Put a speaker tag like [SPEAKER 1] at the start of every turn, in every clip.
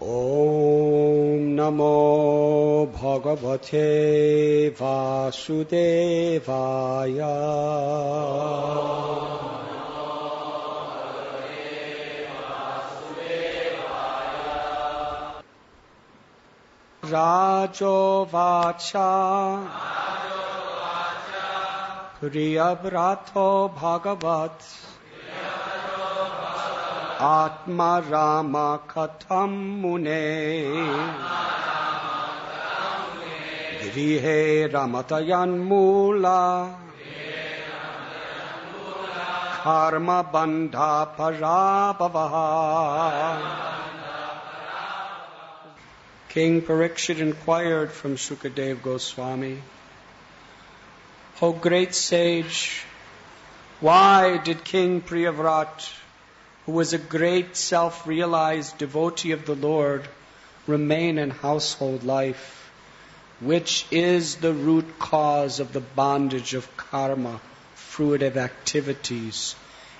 [SPEAKER 1] Om Namo Bhagavate Vasudevaya. Rajo Vacha Priyavrata Bhagavat Atma Rama Katham Mune Grihe Ramatayan Mula Karma Bandha Parabhavaha. King Pariksit inquired from Sukadeva Gosvami, O great sage, why did King Priyavrata, who was a great self-realized devotee of the Lord, remain in household life, which is the root cause of the bondage of karma, fruitive activities,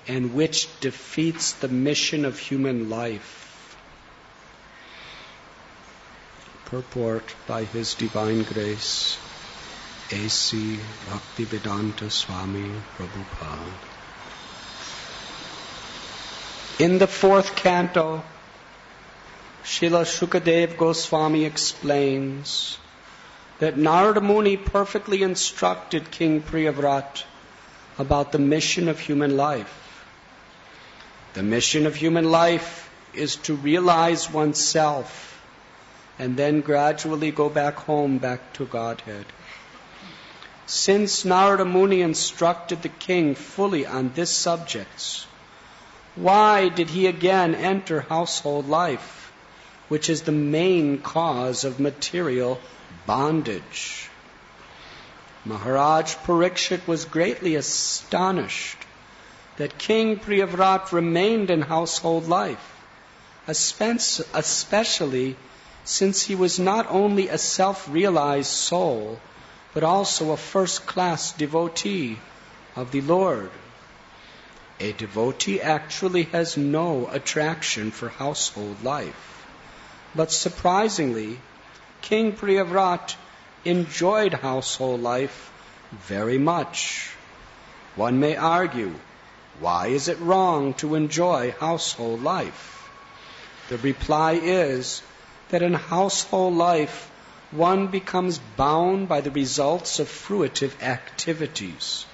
[SPEAKER 1] and which defeats the mission of human life? Purport by His Divine Grace, A.C. Bhaktivedanta Swami Prabhupada. In the Fourth Canto, Srila Sukadeva Gosvami explains that Narada Muni perfectly instructed King Priyavrata about the mission of human life. The mission of human life is to realize oneself and then gradually go back home, back to Godhead. Since Narada Muni instructed the king fully on this subject, why did he again enter household life, which is the main cause of material bondage? Maharaja Pariksit was greatly astonished that King Priyavrata remained in household life, especially since he was not only a self-realized soul, but also a first-class devotee of the Lord. A devotee actually has no attraction for household life. But surprisingly, King Priyavrata enjoyed household life very much. One may argue, why is it wrong to enjoy household life? The reply is that in household life, one becomes bound by the results of fruitive activities.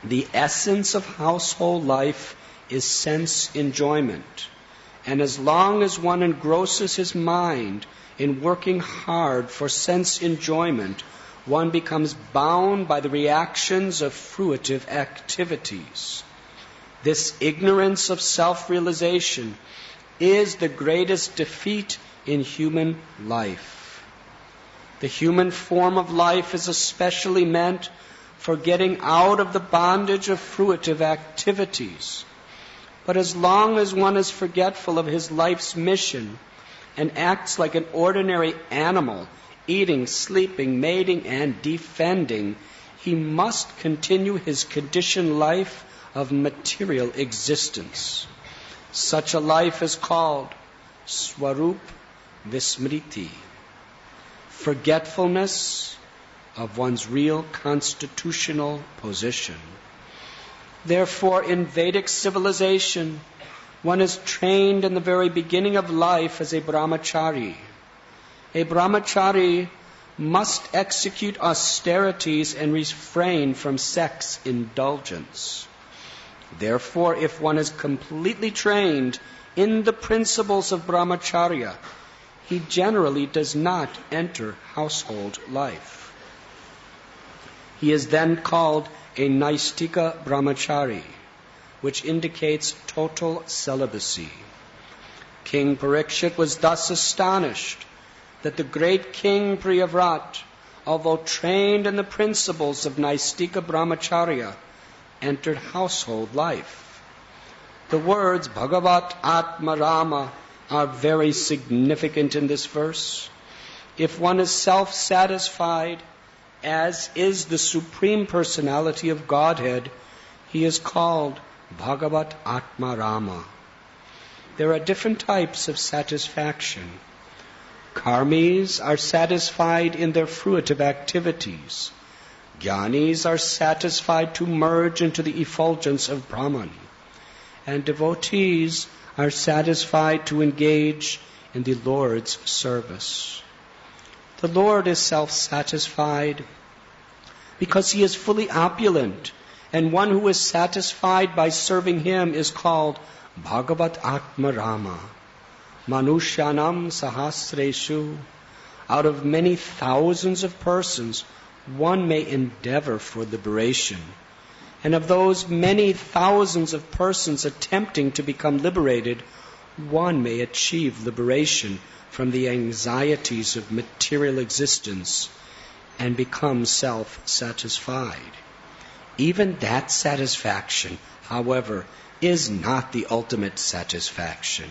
[SPEAKER 1] The essence of household life is sense enjoyment. And as long as one engrosses his mind in working hard for sense enjoyment, one becomes bound by the reactions of fruitive activities. This ignorance of self-realization is the greatest defeat in human life. The human form of life is especially meant for getting out of the bondage of fruitive activities. But as long as one is forgetful of his life's mission and acts like an ordinary animal, eating, sleeping, mating, and defending, he must continue his conditioned life of material existence. Such a life is called svarupa-vismrti, forgetfulness of one's real constitutional position. Therefore, in Vedic civilization, one is trained in the very beginning of life as a brahmacari. A brahmacari must execute austerities and refrain from sex indulgence. Therefore, if one is completely trained in the principles of brahmacharya, he generally does not enter household life. He is then called a naisthika-brahmacari, which indicates total celibacy. King Pariksit was thus astonished that the great King Priyavrata, although trained in the principles of naisthika-brahmacarya, entered household life. The words Bhagavat Atma Rama are very significant in this verse. If one is self-satisfied, as is the Supreme Personality of Godhead, he is called Bhagavat Atma Rama. there are different types of satisfaction. Karmis are satisfied in their fruitive activities. Jnanis are satisfied to merge into the effulgence of Brahman. And devotees are satisfied to engage in the Lord's service. The Lord is self-satisfied because He is fully opulent, and one who is satisfied by serving Him is called Bhagavat Atma Rama. Manushyanam sahasreshu. Out of many thousands of persons, one may endeavor for liberation. And of those many thousands of persons attempting to become liberated, one may achieve liberation from the anxieties of material existence and become self-satisfied. Even that satisfaction, however, is not the ultimate satisfaction.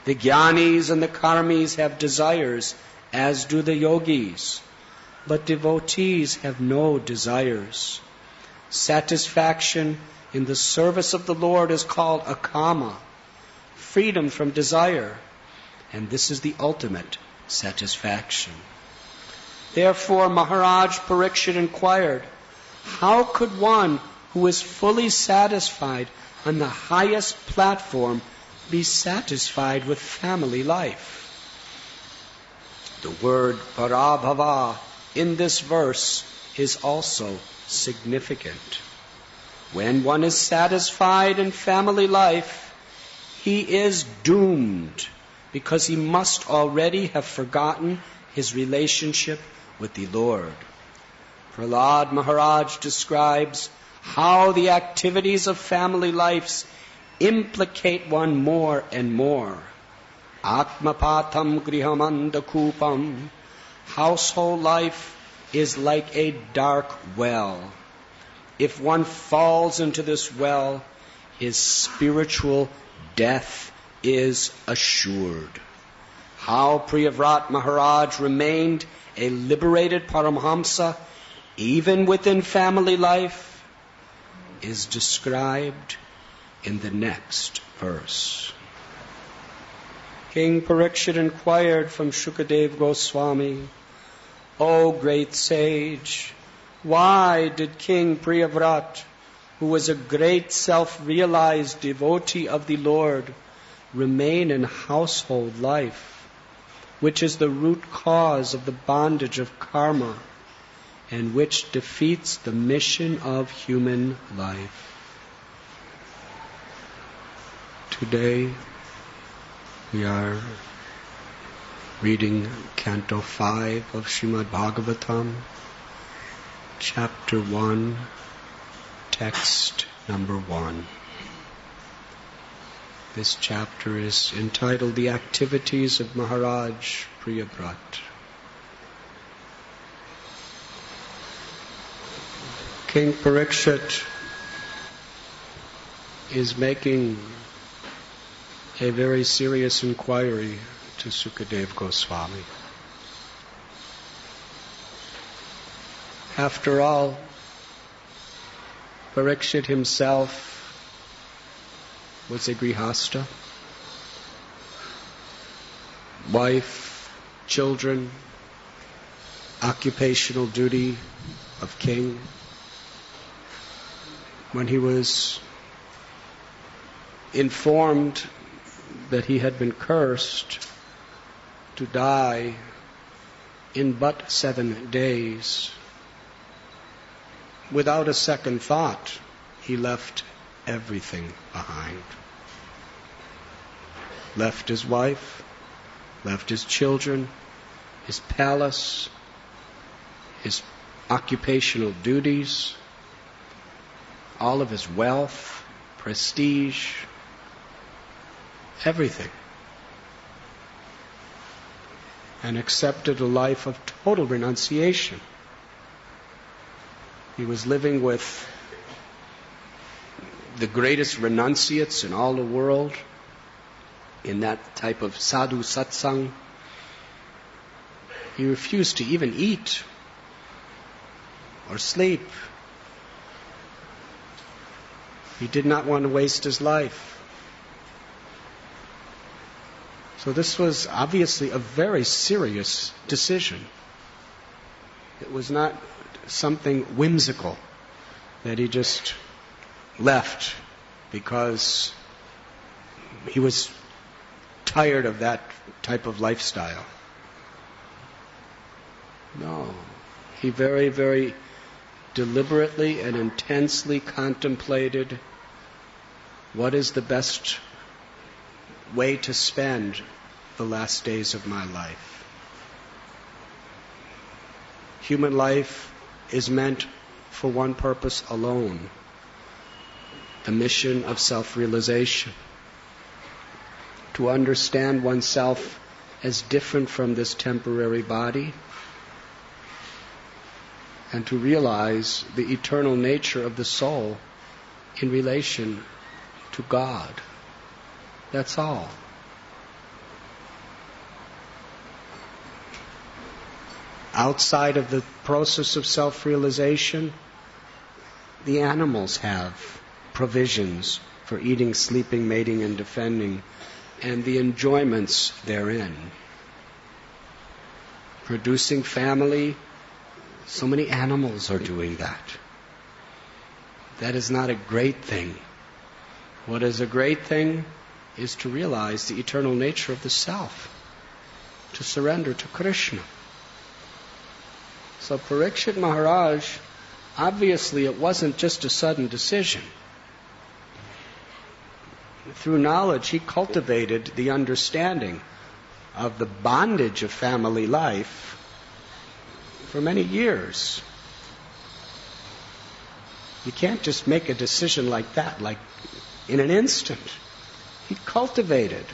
[SPEAKER 1] The jnanis and the karmis have desires, as do the yogis, but devotees have no desires. Satisfaction in the service of the Lord is called akama, freedom from desire, and this is the ultimate satisfaction. Therefore, Maharaj Pariksit inquired, how could one who is fully satisfied on the highest platform be satisfied with family life? The word parabhava in this verse is also significant. When one is satisfied in family life, he is doomed because he must already have forgotten his relationship with the Lord. Prahlad Maharaj describes how the activities of family lives implicate one more and more. Atmapatham grihamandakupam. Household life is like a dark well. If one falls into this well, his spiritual death is assured. How Priyavrata Maharaj remained a liberated Paramhamsa even within family life is described in the next verse. King Pariksit inquired from Sukadeva Gosvami, O great sage, why did King Priyavrata, who was a great self-realized devotee of the Lord, remain in household life, which is the root cause of the bondage of karma and which defeats the mission of human life? Today we are reading Canto 5 of Srimad Bhagavatam, Chapter 1, Text number 1. This chapter is entitled The Activities of Maharaj Priyavrata. King Pariksit is making a very serious inquiry to Sukadeva Gosvami. After all, Pariksit himself was a grihasta, wife, children, occupational duty of king. When he was informed that he had been cursed to die in but 7 days, without a second thought, he left everything behind. Left his wife, left his children, his palace, his occupational duties, all of his wealth, prestige, everything, and accepted a life of total renunciation. He was living with the greatest renunciates in all the world, in that type of sadhu satsang. He refused to even eat or sleep. He did not want to waste his life. So this was obviously a very serious decision. It was not something whimsical that he just left because he was tired of that type of lifestyle. No. He very, very deliberately and intensely contemplated what is the best way to spend the last days of my life. Human life is meant for one purpose alone, the mission of self-realization. To understand oneself as different from this temporary body, and to realize the eternal nature of the soul in relation to God. That's all. Outside of the process of self-realization, the animals have provisions for eating, sleeping, mating, and defending, and the enjoyments therein. Producing family, so many animals are doing that. That is not a great thing. What is a great thing is to realize the eternal nature of the self, to surrender to Krishna. So Pariksit Maharaj, obviously it wasn't just a sudden decision. Through knowledge, he cultivated the understanding of the bondage of family life for many years. You can't just make a decision like that, like in an instant. He cultivated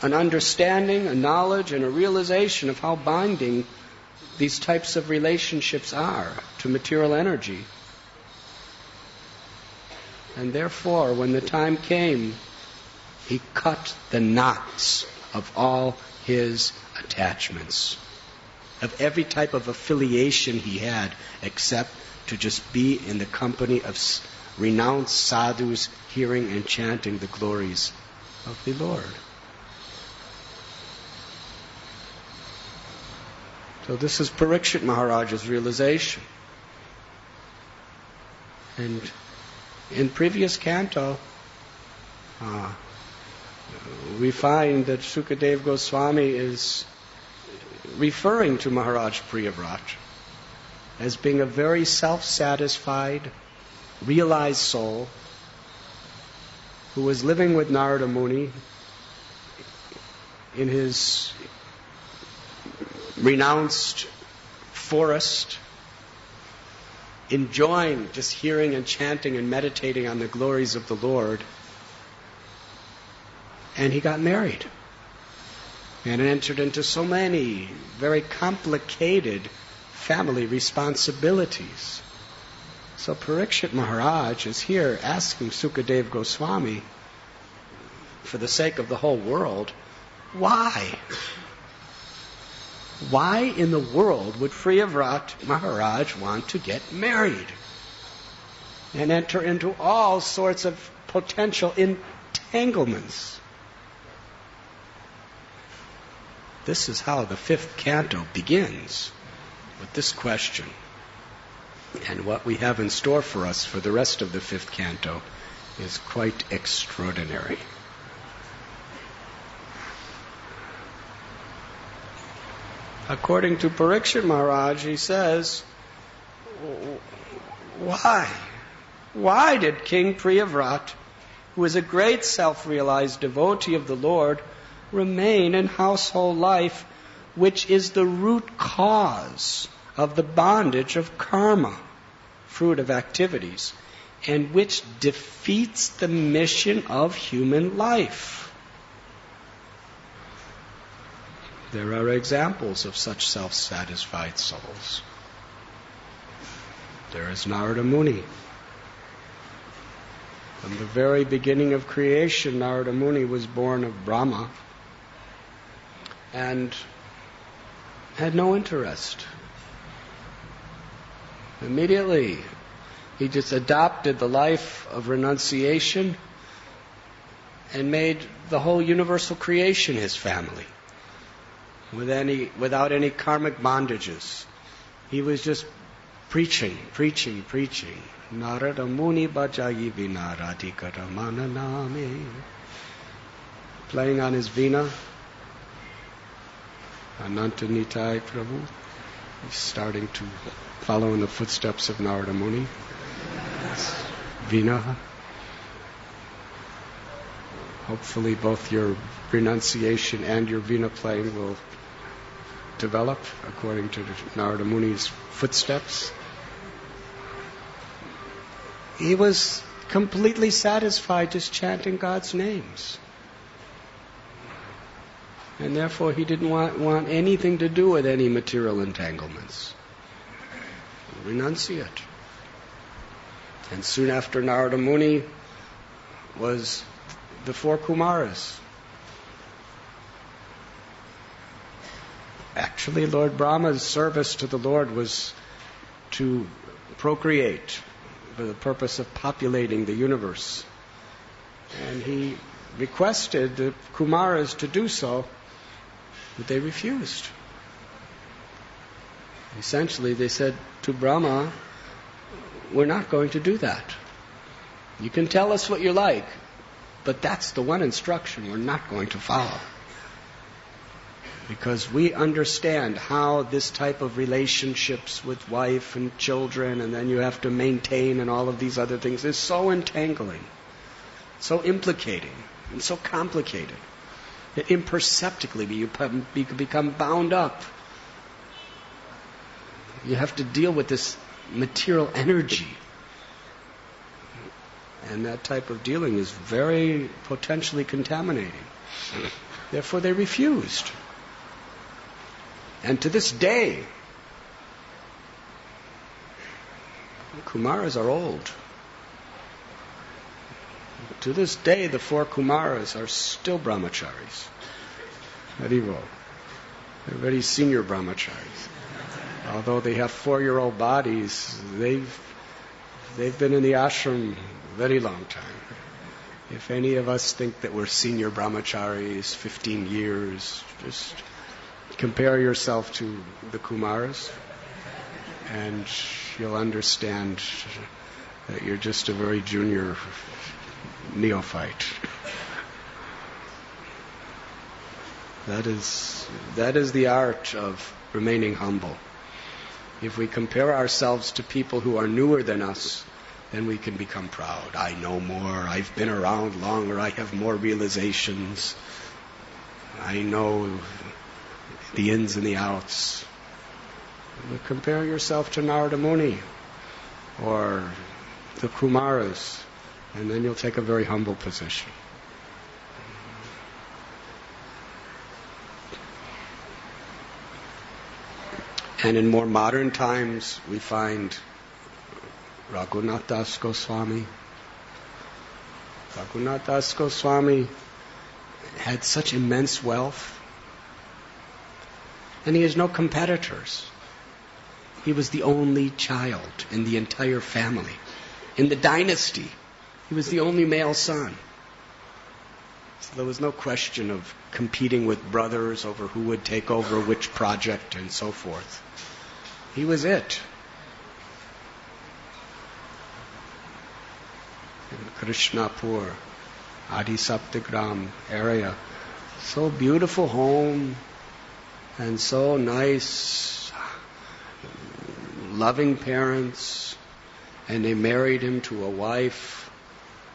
[SPEAKER 1] an understanding, a knowledge, and a realization of how binding these types of relationships are to material energy. And therefore, when the time came, he cut the knots of all his attachments, of every type of affiliation he had, except to just be in the company of renounced sadhus, hearing and chanting the glories of the Lord. So this is Pariksit Maharaj's realization. And in previous canto, we find that Sukadeva Gosvami is referring to Maharaja Priyavrata as being a very self-satisfied, realized soul who was living with Narada Muni in his renounced forest, enjoying just hearing and chanting and meditating on the glories of the Lord. And he got married and entered into so many very complicated family responsibilities. So Pariksit Maharaj is here asking Sukadeva Goswami, for the sake of the whole world, why? Why in the world would Priyavrata Maharaj want to get married and enter into all sorts of potential entanglements? This is how the fifth canto begins, with this question. And what we have in store for us for the rest of the fifth canto is quite extraordinary. According to Pariksit Maharaj, he says, why? Why did King Priyavrata, who is a great self-realized devotee of the Lord, remain in household life, which is the root cause of the bondage of karma, fruitive activities, and which defeats the mission of human life? There are examples of such self-satisfied souls. There is Narada Muni. From the very beginning of creation, Narada Muni was born of Brahma and had no interest. Immediately, he just adopted the life of renunciation and made the whole universal creation his family without any karmic bondages. He was just preaching. Narada Muni bajayi vina radhikara mananame. Playing on his veena. Ananta Nitai Prabhu. He's starting to follow in the footsteps of Narada Muni. Veena. Hopefully both your renunciation and your veena playing will develop according to Narada Muni's footsteps. He was completely satisfied just chanting God's names. And therefore he didn't want anything to do with any material entanglements. Renunciate. And soon after Narada Muni was the 4 Kumaras. Actually, Lord Brahma's service to the Lord was to procreate for the purpose of populating the universe. And he requested the Kumaras to do so, but they refused. Essentially, they said to Brahma, we're not going to do that. You can tell us what you like, but that's the one instruction we're not going to follow. Because we understand how this type of relationships with wife and children, and then you have to maintain and all of these other things, is so entangling, so implicating, and so complicated that imperceptibly you become bound up. You have to deal with this material energy. And that type of dealing is very potentially contaminating. Therefore they refused. And to this day, the Kumaras are old. To this day, the 4 Kumaras are still brahmacharis. Haribo. They're very senior brahmacharis. Although they have 4-year-old bodies, they've been in the ashram a very long time. If any of us think that we're senior brahmacharis, 15 years, just compare yourself to the Kumaras, and you'll understand that you're just a very junior neophyte. That is the art of remaining humble. If we compare ourselves to people who are newer than us, then we can become proud. I know more, I've been around longer, I have more realizations, I know the ins and the outs. You compare yourself to Narada Muni or the Kumaras, and then you'll take a very humble position. And in more modern times, we find Radhanath Das Goswami. Radhanath Das Goswami had such immense wealth, and he has no competitors. He was the only child in the entire family. In the dynasty, he was the only male son. So there was no question of competing with brothers over who would take over which project and so forth. He was it. In Krishnapur, Adi Saptagram area, so beautiful home and so nice, loving parents, and they married him to a wife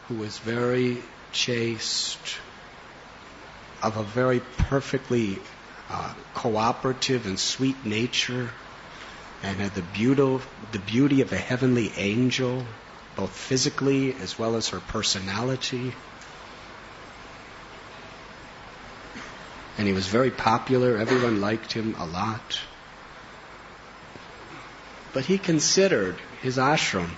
[SPEAKER 1] who was very chaste, of a very perfectly cooperative and sweet nature, and had the beauty of a heavenly angel, both physically as well as her personality. And he was very popular. Everyone liked him a lot. But he considered his ashram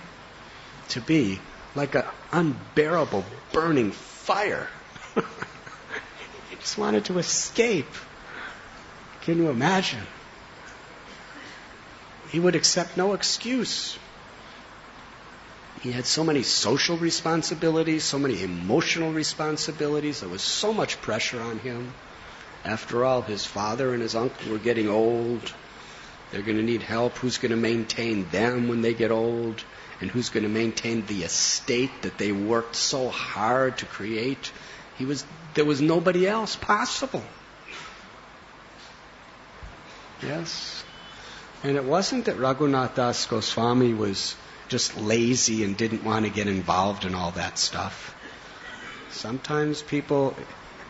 [SPEAKER 1] to be like an unbearable burning fire. He just wanted to escape. Can you imagine? He would accept no excuse. He had so many social responsibilities, so many emotional responsibilities. There was so much pressure on him. After all, his father and his uncle were getting old. They're going to need help. Who's going to maintain them when they get old? And who's going to maintain the estate that they worked so hard to create? There was nobody else possible. Yes. And it wasn't that Radhanath Das Goswami was just lazy and didn't want to get involved in all that stuff. Sometimes people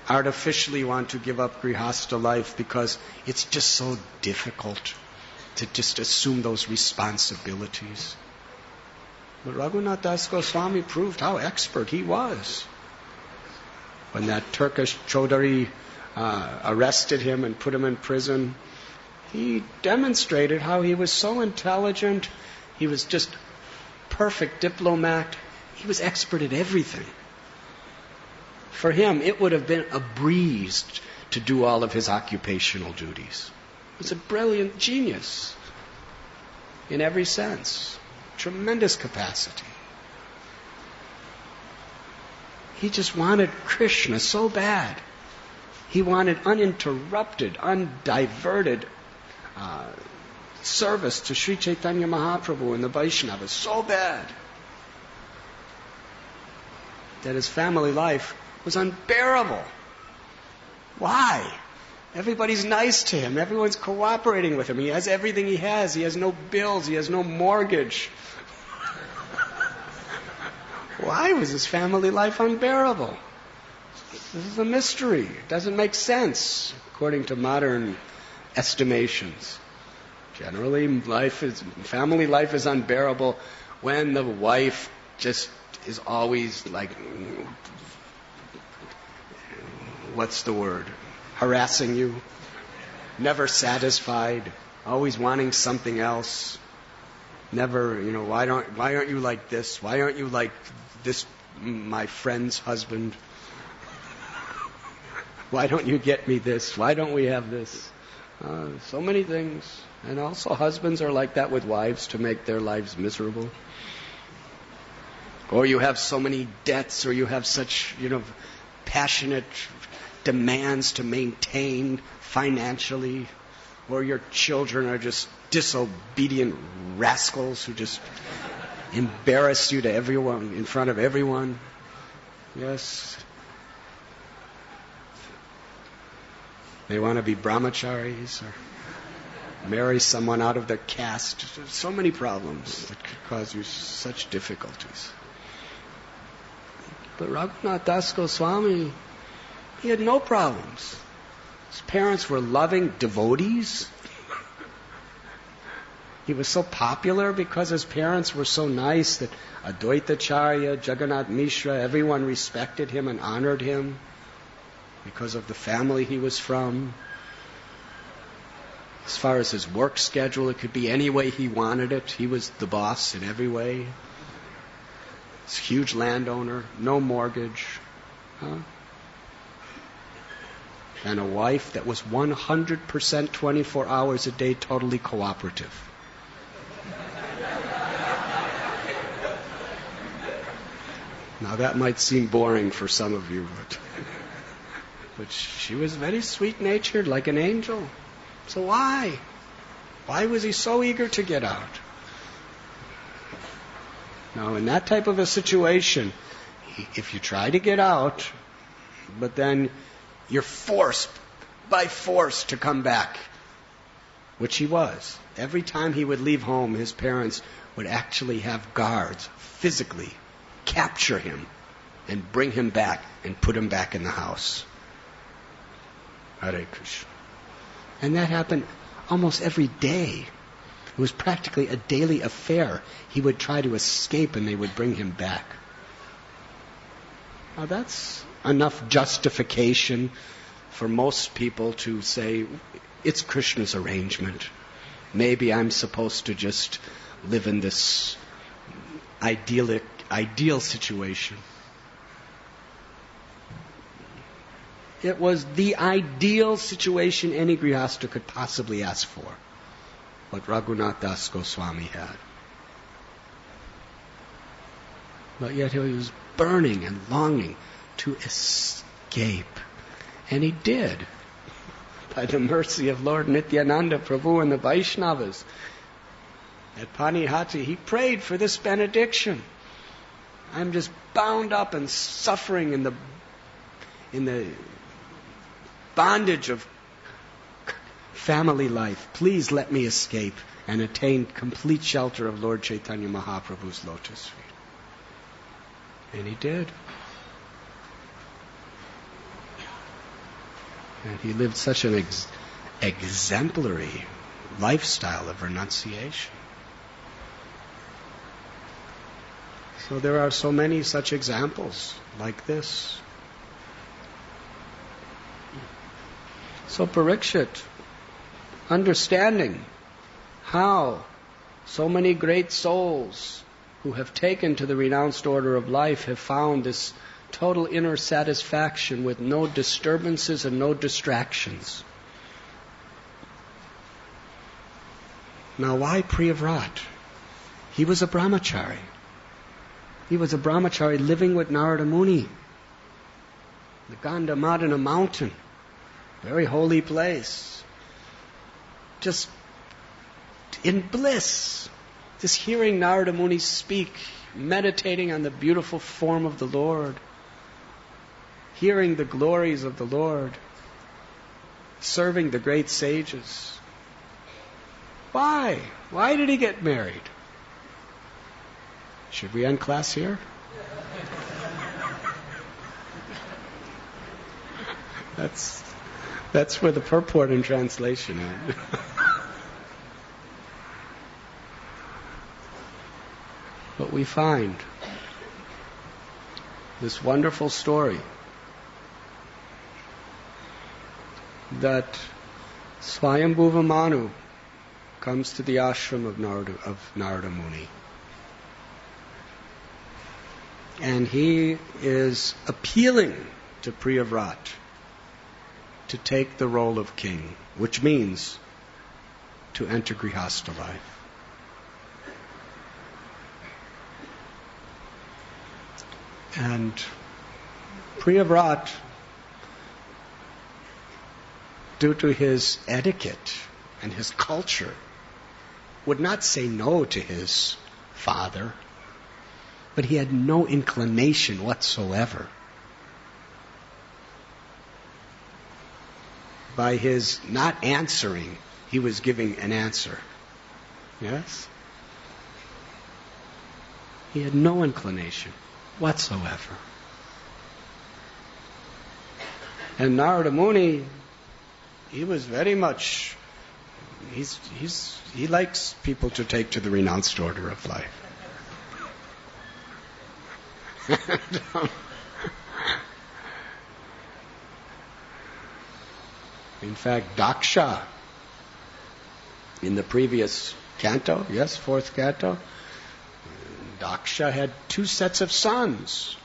[SPEAKER 1] artificially want to give up grihastha life because it's just so difficult to just assume those responsibilities. But Radhanath Das Goswami proved how expert he was. When that Turkish Chaudhary arrested him and put him in prison, he demonstrated how he was so intelligent. He was just perfect diplomat. He was expert at everything. For him, it would have been a breeze to do all of his occupational duties. He was a brilliant genius in every sense. Tremendous capacity. He just wanted Krishna so bad. He wanted uninterrupted, undiverted service to Sri Chaitanya Mahaprabhu and the Vaishnavas so bad that his family life was unbearable. Why? Everybody's nice to him. Everyone's cooperating with him. He has everything he has. He has no bills. He has no mortgage. Why was his family life unbearable? This is a mystery. It doesn't make sense according to modern estimations. Generally, family life is unbearable when the wife just is always like, what's the word? Harassing you, never satisfied, always wanting something else. Never, why aren't you like this? Why aren't you like this, my friend's husband? Why don't you get me this? Why don't we have this? So many things. And also husbands are like that with wives to make their lives miserable. Or you have so many debts, or you have such, passionate demands to maintain financially, or your children are just disobedient rascals who just embarrass you to everyone, in front of everyone. Yes. They want to be brahmacharis or marry someone out of their caste. There's so many problems that could cause you such difficulties. But Radhanath Das Goswami, he had no problems. His parents were loving devotees. He was so popular because his parents were so nice that Advaitacharya, Jagannath Mishra, everyone respected him and honored him because of the family he was from. As far as his work schedule, it could be any way he wanted it. He was the boss in every way. He's a huge landowner, no mortgage. And a wife that was 100% 24 hours a day totally cooperative. Now that might seem boring for some of you, but she was very sweet-natured, like an angel. So why? Why was he so eager to get out? Now, in that type of a situation, if you try to get out, but then you're forced, by force, to come back, which he was. Every time he would leave home, his parents would actually have guards physically capture him and bring him back and put him back in the house. Hare Krishna. And that happened almost every day. It was practically a daily affair. He would try to escape and they would bring him back. Now that's enough justification for most people to say, it's Krishna's arrangement. Maybe I'm supposed to just live in this ideal situation. It was the ideal situation any grihastha could possibly ask for, what Radhanath Das Goswami had. But yet he was burning and longing to escape. And he did. By the mercy of Lord Nityananda Prabhu and the Vaishnavas. At Panihati, he prayed for this benediction. I'm just bound up and suffering in the bondage of family life. Please let me escape and attain complete shelter of Lord Chaitanya Mahaprabhu's lotus feet. And he did. And he lived such an exemplary lifestyle of renunciation. So there are so many such examples like this. So Pariksit, understanding how so many great souls who have taken to the renounced order of life have found this total inner satisfaction with no disturbances and no distractions. Now why Priyavrata? He was a brahmachari. He was a brahmachari living with Narada Muni. The Gandhamadana mountain. Very holy place. Just in bliss. Just hearing Narada Muni speak, meditating on the beautiful form of the Lord, hearing the glories of the Lord, serving the great sages. Why? Why did he get married? Should we end class here? That's where the purport and translation end. But we find this wonderful story that Swayambhuva Manu comes to the ashram of Narada Muni. And he is appealing to Priyavrata to take the role of king, which means to enter Grihastha life. And Priyavrata, due to his etiquette and his culture, would not say no to his father, but he had no inclination whatsoever. By his not answering, he was giving an answer. Yes? He had no inclination whatsoever. And Narada Muni, he was very much, he likes people to take to the renounced order of life. In fact, Daksha, in the previous canto, yes, fourth canto, Daksha had 2 sets of sons.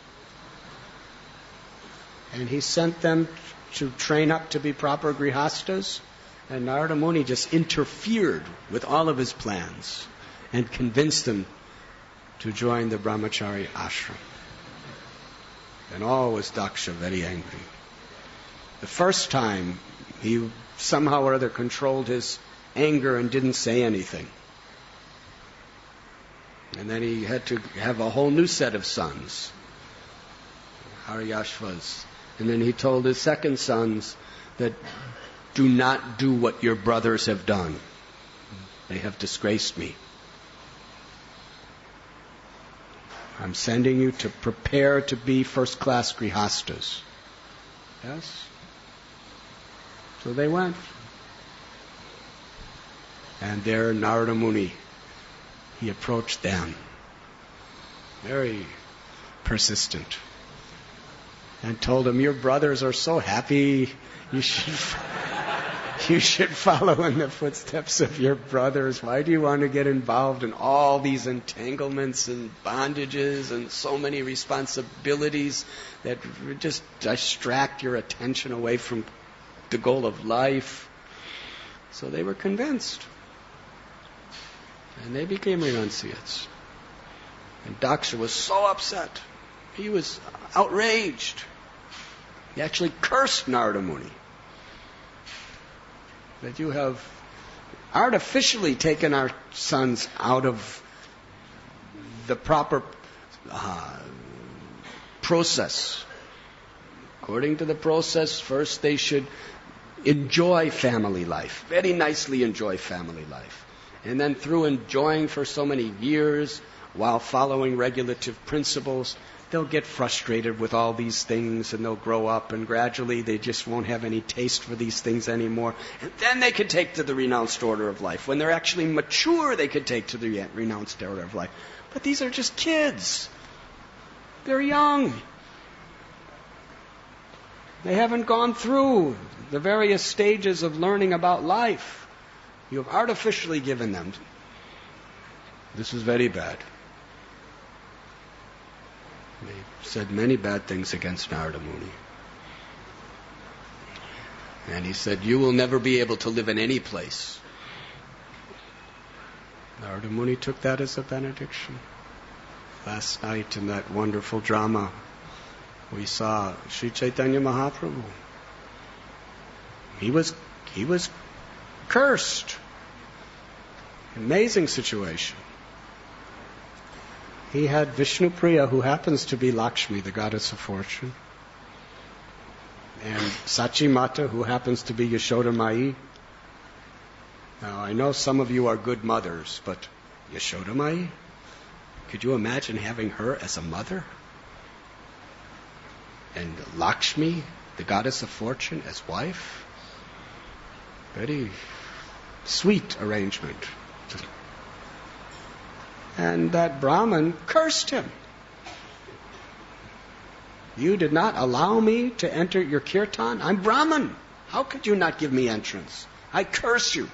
[SPEAKER 1] And he sent them to train up to be proper grihastas. And Narada Muni just interfered with all of his plans and convinced them to join the brahmachari ashram. And all was Daksha very angry. The first time, he somehow or other controlled his anger and didn't say anything. And then he had to have a whole new set of sons, Haryashvas. And then he told his second sons that do not do what your brothers have done. They have disgraced me. I'm sending you to prepare to be first-class grihastas. Yes? So they went. And there Narada Muni, he approached them, very persistent, and told them, your brothers are so happy, you should follow in the footsteps of your brothers. Why do you want to get involved in all these entanglements and bondages and so many responsibilities that just distract your attention away from the goal of life? So they were convinced. And they became renunciates. And Daksha was so upset. He was outraged. He actually cursed Narada Muni. That you have artificially taken our sons out of the proper process. According to the process, first they should enjoy family life, very nicely enjoy family life. And then through enjoying for so many years, while following regulative principles, they'll get frustrated with all these things and they'll grow up and gradually they just won't have any taste for these things anymore. And then they could take to the renounced order of life. When they're actually mature, they could take to the renounced order of life. But these are just kids. They're young. They haven't gone through the various stages of learning about life. You have artificially given them. This is very bad. They said many bad things against Narada Muni. And he said, you will never be able to live in any place. Narada Muni took that as a benediction. Last night in that wonderful drama, we saw Sri Chaitanya Mahaprabhu. He was cursed. Amazing situation. He had Vishnu Priya, who happens to be Lakshmi, the goddess of fortune, and Sachi Mata, who happens to be Yashoda Mai. Now, I know some of you are good mothers, but Yashoda Mai? Could you imagine having her as a mother? And Lakshmi, the goddess of fortune, as wife? Very sweet arrangement. And that Brahmin cursed him. You did not allow me to enter your kirtan. I'm Brahmin. How could you not give me entrance? I curse you.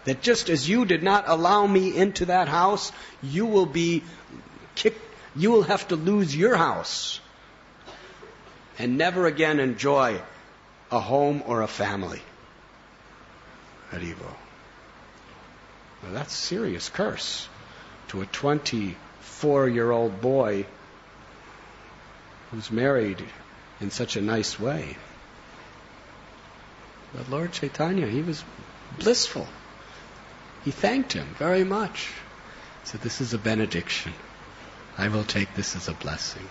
[SPEAKER 1] That just as you did not allow me into that house, you will be kicked, you will have to lose your house and never again enjoy a home or a family. Haribo. Well, that's a serious curse to a 24-year-old boy who's married in such a nice way. But Lord Chaitanya, he was blissful. He thanked him very much. He said, this is a benediction. I will take this as a blessing.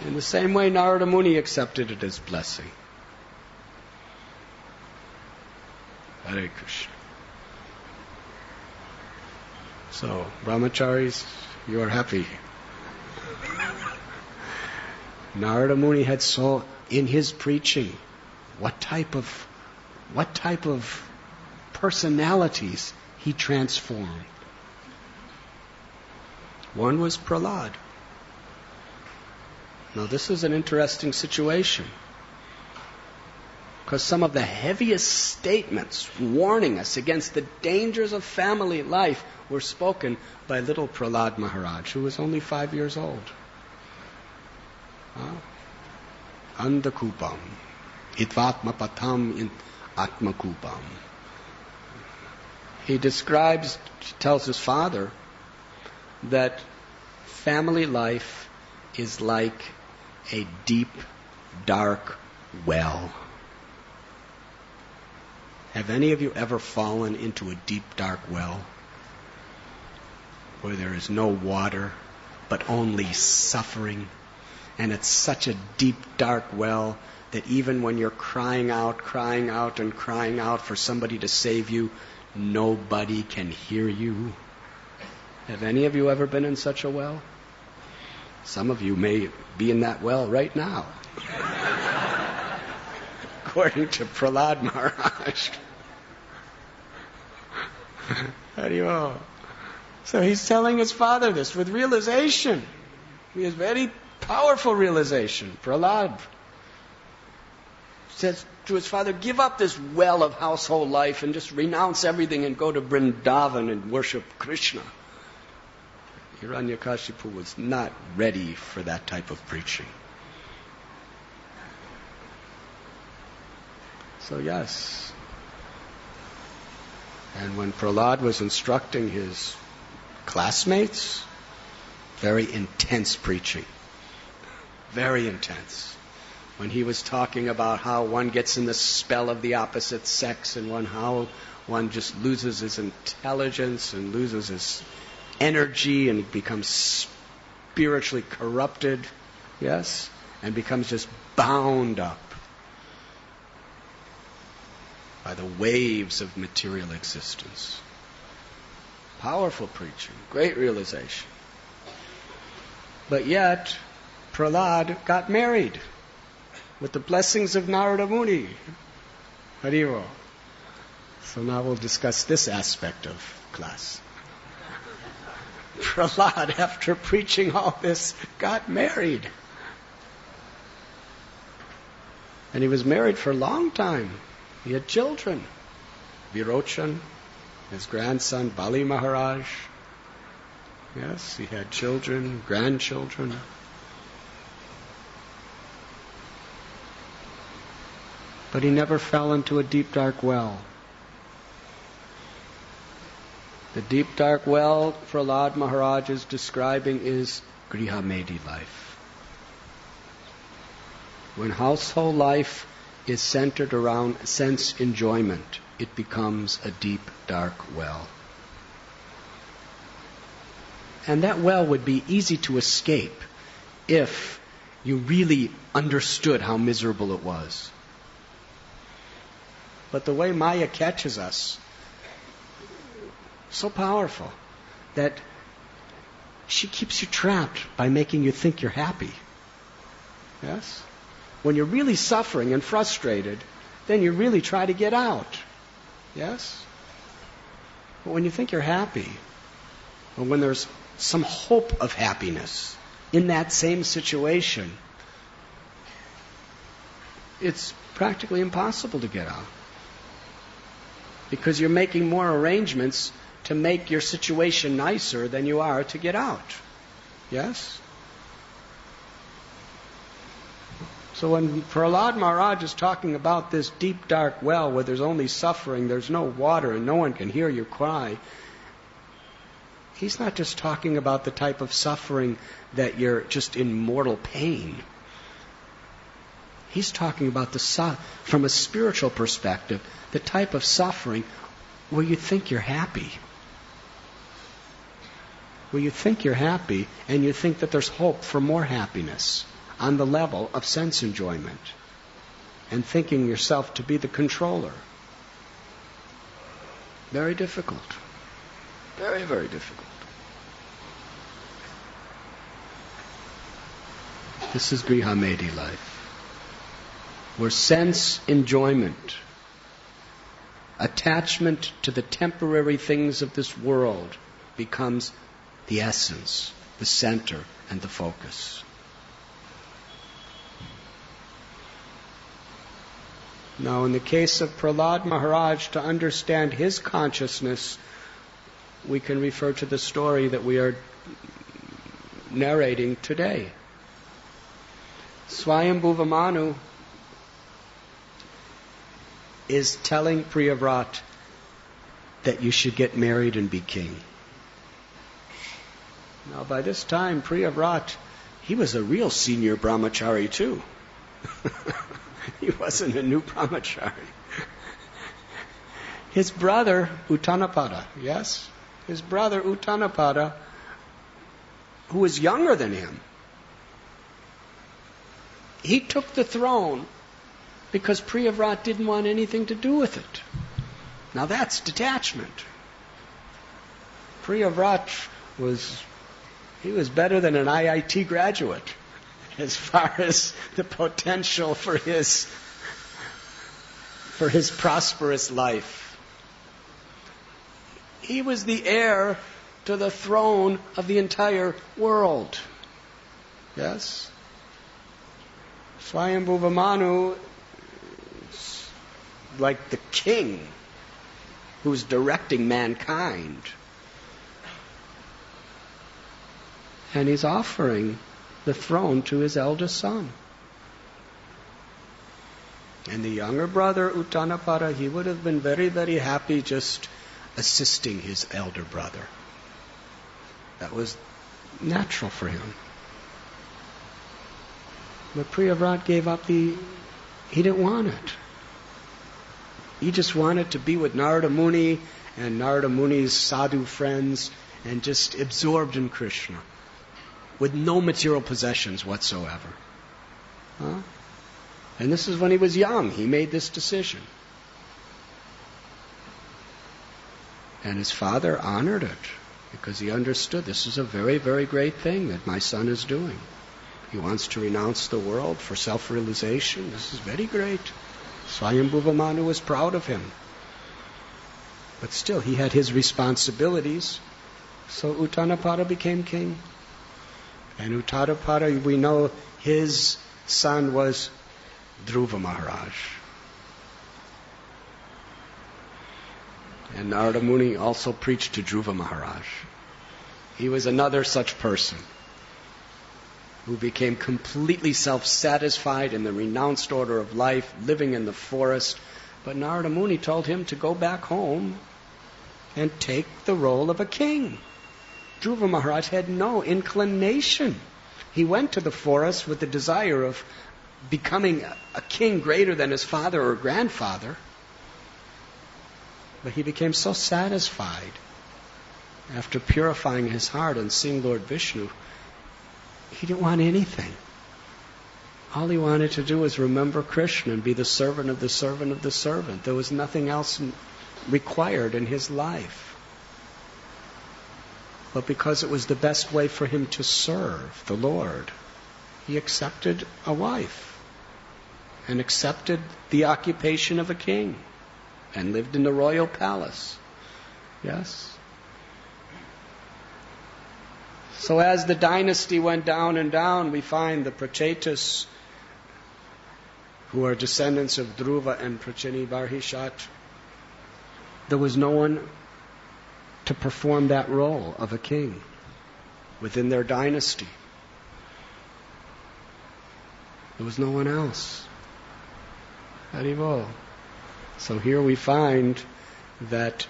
[SPEAKER 1] In the same way, Narada Muni accepted it as blessing. Hare Krishna. So, brahmacharis, you are happy. Narada Muni had so, in his preaching, what type of personalities he transformed. One was Prahlad. Now this is an interesting situation, because some of the heaviest statements warning us against the dangers of family life were spoken by little Prahlad Maharaj, who was only 5 years old. Andakupam, itvatmapatham in atmakupam. He tells his father that family life is like a deep, dark well. Have any of you ever fallen into a deep, dark well where there is no water but only suffering? And it's such a deep, dark well that even when you're crying out for somebody to save you, nobody can hear you. Have any of you ever been in such a well? Some of you may be in that well right now. According to Prahlad Maharaj. Haribol. So he's telling his father this with realization. He has very powerful realization. Prahlad says to his father, give up this well of household life and just renounce everything and go to Vrindavan and worship Krishna. Hiranyakashipu was not ready for that type of preaching. So yes. And when Prahlad was instructing his classmates. Very intense preaching. Very intense. When he was talking about how one gets in the spell of the opposite sex and how one just loses his intelligence and loses his energy and becomes spiritually corrupted, yes, and becomes just bound up by the waves of material existence. Powerful preaching, great realization. But yet, Prahlad got married with the blessings of Narada Muni. Harivo. So now we'll discuss this aspect of class. Prahlad, after preaching all this, got married. And he was married for a long time. He had children. Virochan, his grandson, Bali Maharaj. Yes, he had children, grandchildren. But he never fell into a deep, dark well. The deep, dark well Prahlad Maharaj is describing is Grihamedi life. When household life is centered around sense enjoyment, it becomes a deep, dark well. And that well would be easy to escape if you really understood how miserable it was. But the way Maya catches us, so powerful, that she keeps you trapped by making you think you're happy. Yes? When you're really suffering and frustrated, then you really try to get out. Yes? But when you think you're happy, or when there's some hope of happiness in that same situation, it's practically impossible to get out. Because you're making more arrangements to make your situation nicer than you are to get out. Yes? So when Prahlad Maharaj is talking about this deep, dark well where there's only suffering, there's no water, and no one can hear you cry, he's not just talking about the type of suffering that you're just in mortal pain. He's talking about from a spiritual perspective, the type of suffering where you think you're happy. Where you think you're happy and you think that there's hope for more happiness on the level of sense enjoyment and thinking yourself to be the controller. Very difficult. Very, very difficult. This is Grihamedi life, where sense enjoyment, attachment to the temporary things of this world becomes the essence, the center, and the focus. Now, in the case of Prahlad Maharaj, to understand his consciousness, we can refer to the story that we are narrating today. Swayambhuva Manu is telling Priyavrata that you should get married and be king. Now, by this time, Priyavrata, he was a real senior brahmachari too. He wasn't a new brahmachari. His brother, Uttanapada, yes? His brother, Uttanapada, who was younger than him, he took the throne because Priyavrata didn't want anything to do with it. Now that's detachment. Priyavrata was better than an IIT graduate as far as the potential for his prosperous life. He was the heir to the throne of the entire world. Yes? Swayambhuva Manu is like the king who's directing mankind. And he's offering the throne to his eldest son. And the younger brother, Uttanapada, he would have been very, very happy just assisting his elder brother. That was natural for him. But Priyavrata gave up he didn't want it. He just wanted to be with Narada Muni and Narada Muni's sadhu friends and just absorbed in Krishna with no material possessions whatsoever. Huh? And this is when he was young. He made this decision. And his father honored it because he understood this is a very, very great thing that my son is doing. He wants to renounce the world for self-realization. This is very great. Swayambhuva Manu was proud of him. But still, he had his responsibilities. So Uttanapada became king. And Uttanapada, we know his son was Dhruva Maharaj. And Narada Muni also preached to Dhruva Maharaj. He was another such person who became completely self-satisfied in the renounced order of life, living in the forest. But Narada Muni told him to go back home and take the role of a king. Dhruva Maharaj had no inclination. He went to the forest with the desire of becoming a king greater than his father or grandfather. But he became so satisfied after purifying his heart and seeing Lord Vishnu, he didn't want anything. All he wanted to do was remember Krishna and be the servant of the servant of the servant. There was nothing else required in his life. But because it was the best way for him to serve the Lord, he accepted a wife and accepted the occupation of a king and lived in the royal palace. Yes? So as the dynasty went down and down, we find the Prachetas, who are descendants of Dhruva and Prachini Barhishat, there was no one to perform that role of a king within their dynasty. There was no one else. Haribol. So here we find that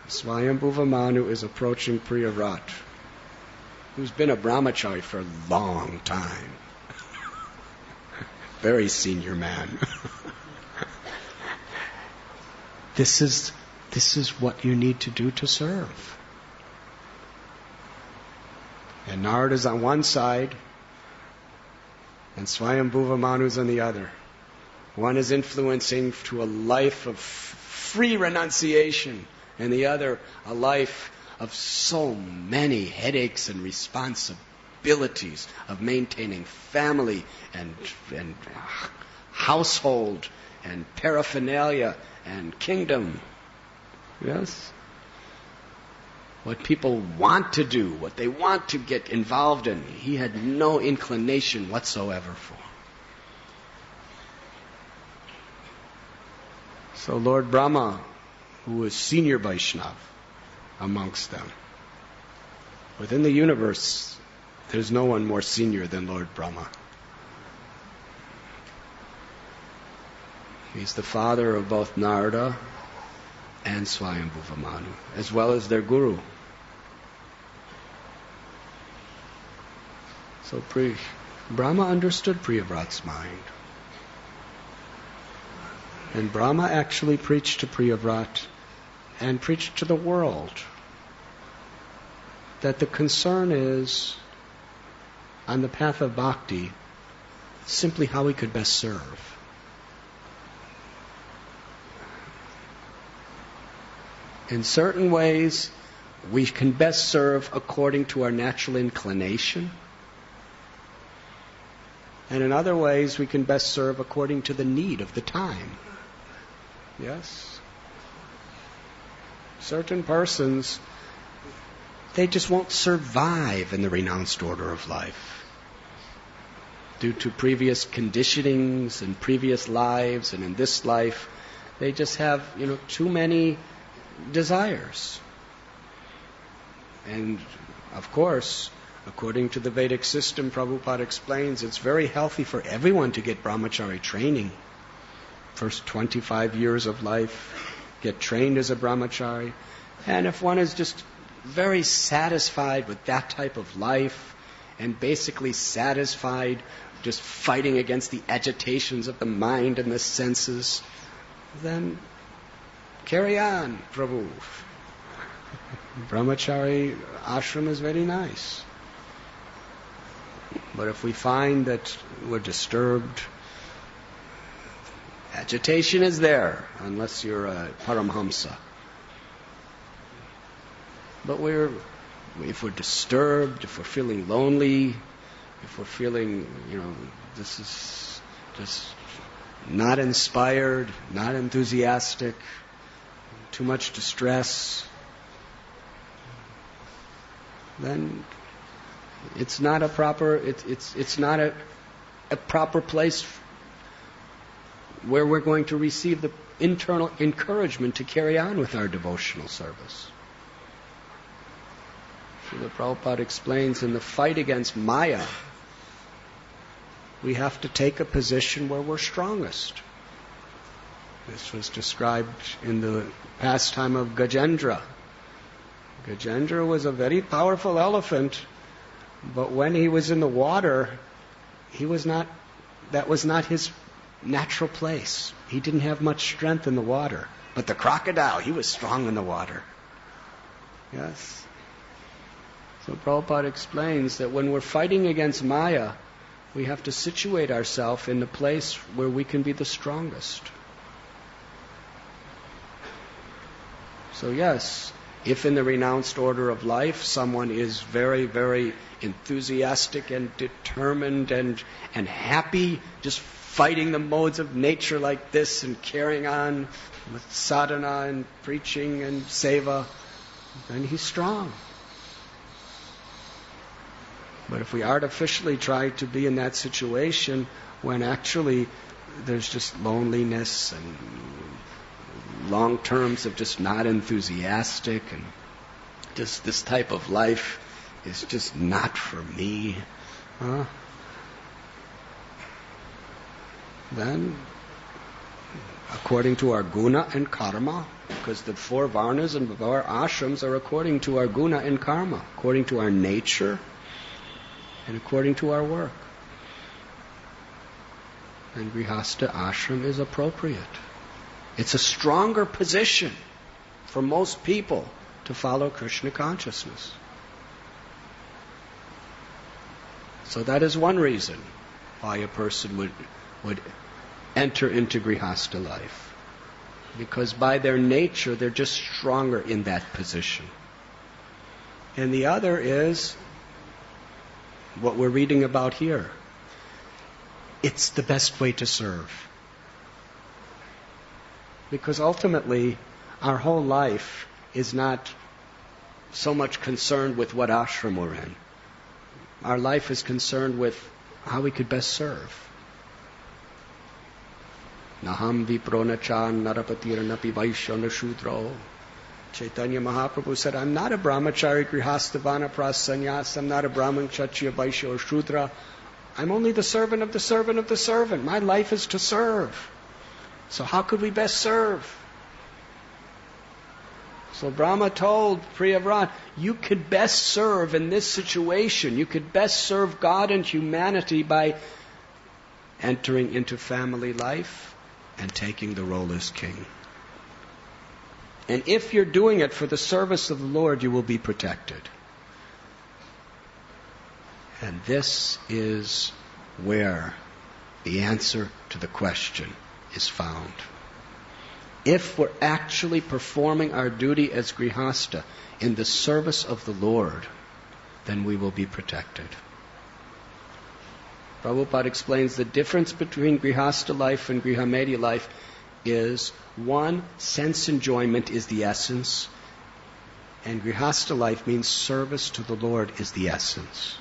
[SPEAKER 1] Swayambhuva Manu is approaching Priyavrata, who's been a brahmachari for a long time. Very senior man. This is what you need to do to serve. And Narada's on one side, and Swayambhuva Manu's on the other. One is influencing to a life of free renunciation, and the other a life of so many headaches and responsibilities of maintaining family and household and paraphernalia and kingdom. Yes? What people want to do, what they want to get involved in, he had no inclination whatsoever for. So Lord Brahma, who was senior Vaishnava amongst them, within the universe, there's no one more senior than Lord Brahma. He's the father of both Narada and Swayambhuva Manu, as well as their guru. So Brahma understood Priyavrata's mind. And Brahma actually preached to Priyavrata and preached to the world that the concern is, on the path of bhakti, simply how we could best serve. In certain ways, we can best serve according to our natural inclination. And in other ways, we can best serve according to the need of the time. Yes? Certain persons, they just won't survive in the renounced order of life. Due to previous conditionings and previous lives, and in this life, they just have, too many desires. And, of course, according to the Vedic system, Prabhupada explains, it's very healthy for everyone to get brahmachari training. First 25 years of life, get trained as a brahmachari. And if one is just very satisfied with that type of life and basically satisfied just fighting against the agitations of the mind and the senses, then carry on, Prabhu. Brahmachari ashram is very nice. But if we find that we're disturbed, agitation is there, unless you're a Paramhamsa. But if we're disturbed, if we're feeling lonely, if we're feeling, this is just not inspired, not enthusiastic, too much distress, then it's not a proper proper place where we're going to receive the internal encouragement to carry on with our devotional service. Srila Prabhupada explains, in the fight against Maya, we have to take a position where we're strongest. This was described in the pastime of Gajendra. Gajendra was a very powerful elephant, but when he was in the water, that was not his natural place. He didn't have much strength in the water. But the crocodile, he was strong in the water. Yes. So Prabhupada explains that when we're fighting against Maya, we have to situate ourselves in the place where we can be the strongest. So yes, if in the renounced order of life someone is very, very enthusiastic and determined and happy, just fighting the modes of nature like this and carrying on with sadhana and preaching and seva, then he's strong. But if we artificially try to be in that situation when actually there's just loneliness and long terms of just not enthusiastic and just this type of life is just not for me, then according to our guna and karma, because the 4 varnas and our ashrams are according to our guna and karma, according to our nature and according to our work. And Grihastha ashram is appropriate. It's a stronger position for most people to follow Krishna consciousness. So that is one reason why a person would enter into Grihastha life. Because by their nature, they're just stronger in that position. And the other is what we're reading about here. It's the best way to serve. Because ultimately, our whole life is not so much concerned with what ashram we're in. Our life is concerned with how we could best serve. Naham vipronachan narapatiranapi vaishyana shudro. Chaitanya Mahaprabhu said, I'm not a brahmachari, grihastha, vanapras, sannyas. I'm not a brahman, kshatriya, vaishya, or shudra. I'm only the servant of the servant of the servant. My life is to serve. So how could we best serve? So Brahma told Priyavrata, you could best serve in this situation. You could best serve God and humanity by entering into family life and taking the role as king. And if you're doing it for the service of the Lord, you will be protected. And this is where the answer to the question is found. If we're actually performing our duty as Grihastha in the service of the Lord, then we will be protected. Prabhupada explains the difference between Grihastha life and Grihamedya life is, one, sense enjoyment is the essence, and Grihastha life means service to the Lord is the essence.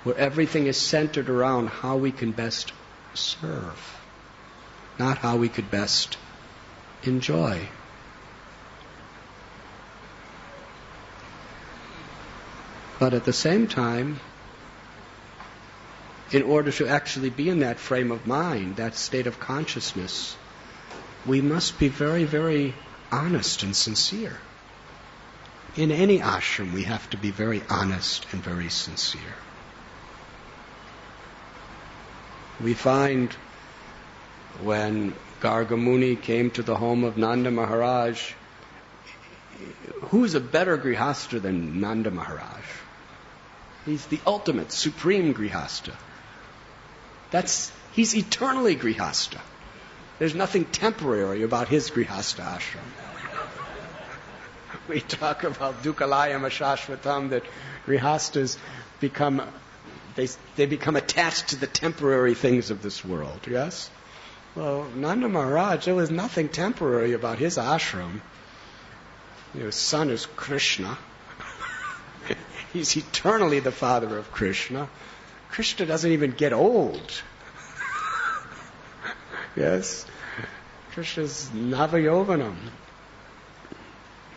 [SPEAKER 1] Where everything is centered around how we can best serve, not how we could best enjoy. But at the same time, in order to actually be in that frame of mind, that state of consciousness, we must be very, very honest and sincere. in any ashram we have to be very honest and very sincere. We find when Garga Muni came to the home of Nanda Maharaj, who's a better grihastha than Nanda Maharaj? He's the ultimate, supreme grihastha. He's eternally grihastha. There's nothing temporary about his grihastha ashram. We talk about dukkhalayam ashashvatam, that grihasthas become attached to the temporary things of this world, yes? Well, Nanda Maharaj, there was nothing temporary about his ashram. His son is Krishna. He's eternally the father of Krishna. Krishna doesn't even get old. Yes? Krishna's Navayovanam.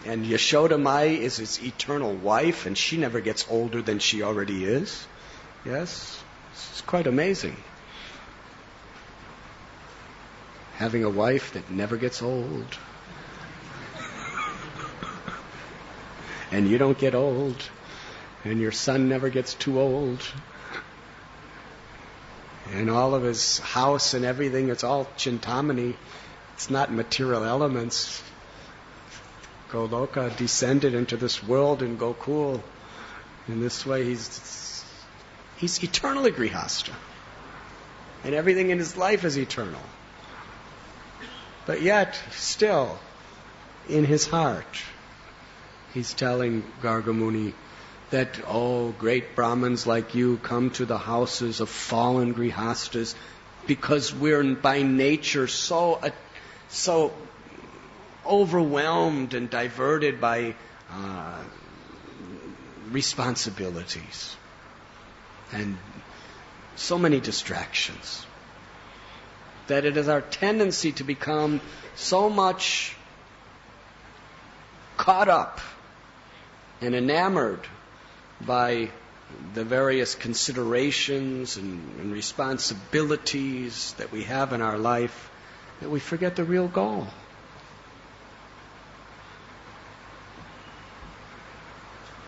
[SPEAKER 1] And Yashoda Mai is his eternal wife, and she never gets older than she already is. Yes? It's quite amazing. Having a wife that never gets old. And you don't get old. And your son never gets too old. And all of his house and everything, it's all chintamani. It's not material elements. Goloka descended into this world in Gokul. In this way, he's eternally grihastha. And everything in his life is eternal. But yet, still, in his heart, he's telling Garga Muni that, great Brahmins like you come to the houses of fallen grihasthas because we're by nature so overwhelmed and diverted by responsibilities and so many distractions, that it is our tendency to become so much caught up and enamored by the various considerations and responsibilities that we have in our life that we forget the real goal.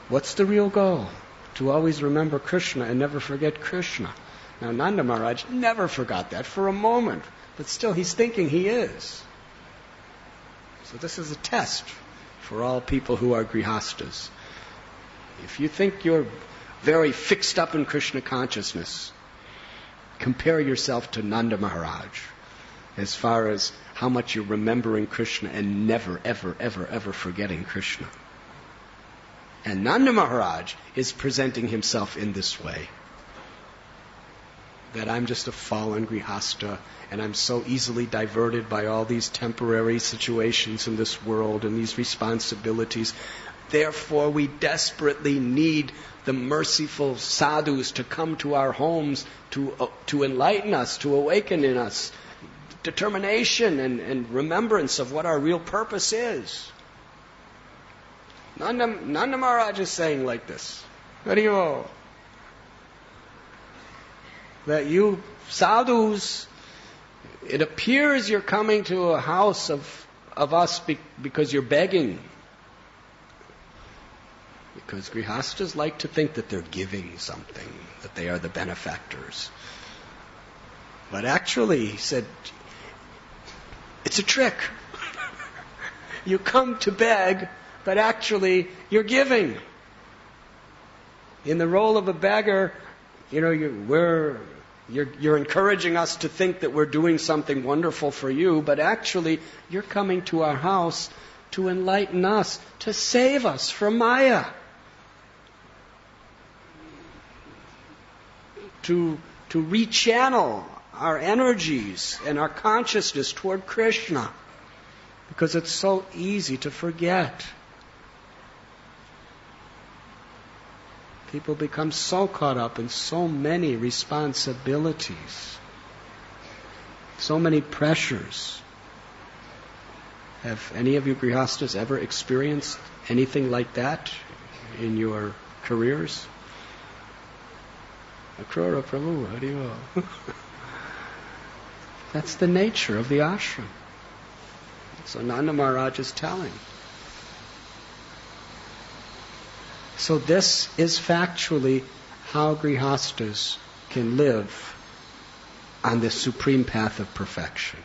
[SPEAKER 1] What's the real goal? To always remember Krishna and never forget Krishna. Now, Nanda Maharaj never forgot that for a moment, but still he's thinking he is. So this is a test for all people who are grihasthas. If you think you're very fixed up in Krishna consciousness, compare yourself to Nanda Maharaj as far as how much you're remembering Krishna and never, ever, ever, ever forgetting Krishna. And Nanda Maharaj is presenting himself in this way. That I'm just a fallen grihastha, and I'm so easily diverted by all these temporary situations in this world and these responsibilities. Therefore, we desperately need the merciful sadhus to come to our homes to enlighten us, to awaken in us determination and remembrance of what our real purpose is. Nanda Maharaj is saying like this. Hariyo. That you sadhus, it appears you're coming to a house of us because you're begging. Because grihasthas like to think that they're giving something, that they are the benefactors. But actually, he said, it's a trick. You come to beg, but actually you're giving. In the role of a beggar, you're encouraging us to think that we're doing something wonderful for you, but actually you're coming to our house to enlighten us, to save us from Maya. To rechannel our energies and our consciousness toward Krishna. Because it's so easy to forget. People become so caught up in so many responsibilities, so many pressures. Have any of you grihasthas ever experienced anything like that in your careers? Akrura Prabhu, Hariyo. That's the nature of the ashram. So Nanda Maharaj is telling. So this is factually how grihastas can live on the supreme path of perfection.